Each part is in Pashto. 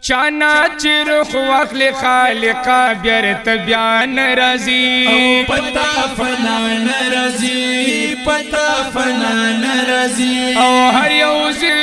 چانا چې روح واخلې خالقا بیرته بیا نه راځي پتا فنا نه راځي پتا فنا نه راځي او هر یو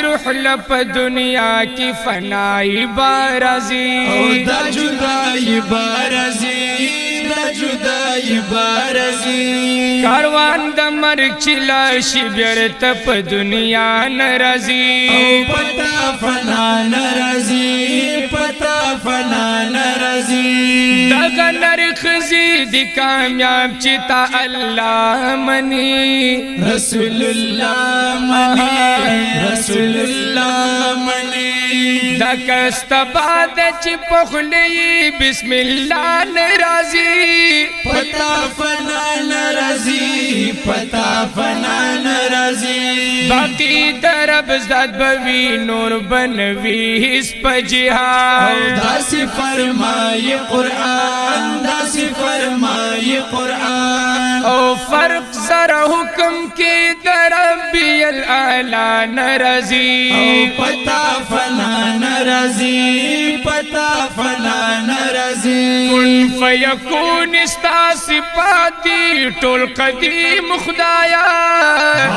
روح لپ دنیا کی فنائی بارزی او دا جدائی بارزی دا جدائی بارزی کاروان د مرگ چلا شی بیرته په دنیا نرازی او پتا فنا نرازی پتا فنا نرازی دغه نرخزی دی کامیاب چتا الله منی رسول الله منی رسول الله منی دا کستباد چی پخلی بسم الله نرازی پتا فنا نرازی پتا فنا نرازی باقی درب زد بوی نور بنوی اس پا جہاد داسی فرمائی قرآن داسی فرمائی قرآن او فرق ذرا حکم کی دربی الاعلی نرازی او پتا فنا نرازی پتا فنا نرازی کن فیکون استا صفاتی ټول قدیم خدایا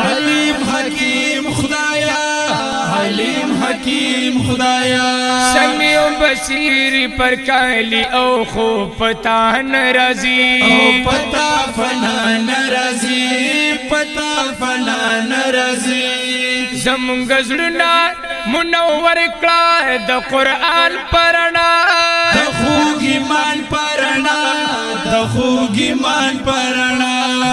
حلیم حکیم خدایا حلیم حکیم خدایا سمیع بصیر پر کالی او خو پتا نرازی او پتا فنا نرازی پتا فنا نرازی زمونږ زړونه منور کړه د قرآن پرنا د خوږ ایمان پرنا د خوږ ایمان پرنا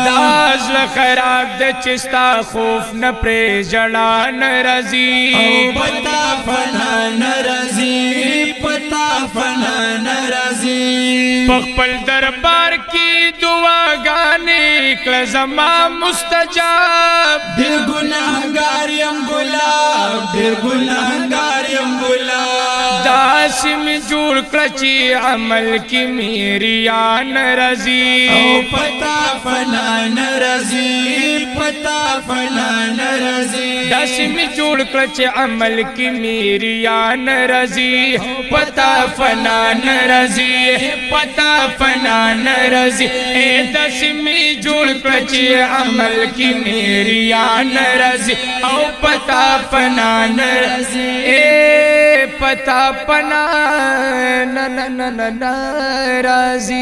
داز خراب د چستا خوف نه پرې جړا نرازی او پتا فنا نرازی پتا فنا نرازی پخپل دربار کی دعاګانې کړه زما مستجاب ډېر ګناهګار یم ګلاب ډېر ګناهګار یم ګلاب داسې مې جوړ کړه چې عمل کې میریان رازي او پتا فنا نرازي پتا فنا نرازي داسې مې جوړ کړه چې عمل کې میریان رازي پتا فنا نرازي پتا فنا نرازي داسې مې جوړ کړه چې عمل کې میریان رازي او پتا فنا نرازي پتا پنا نرازی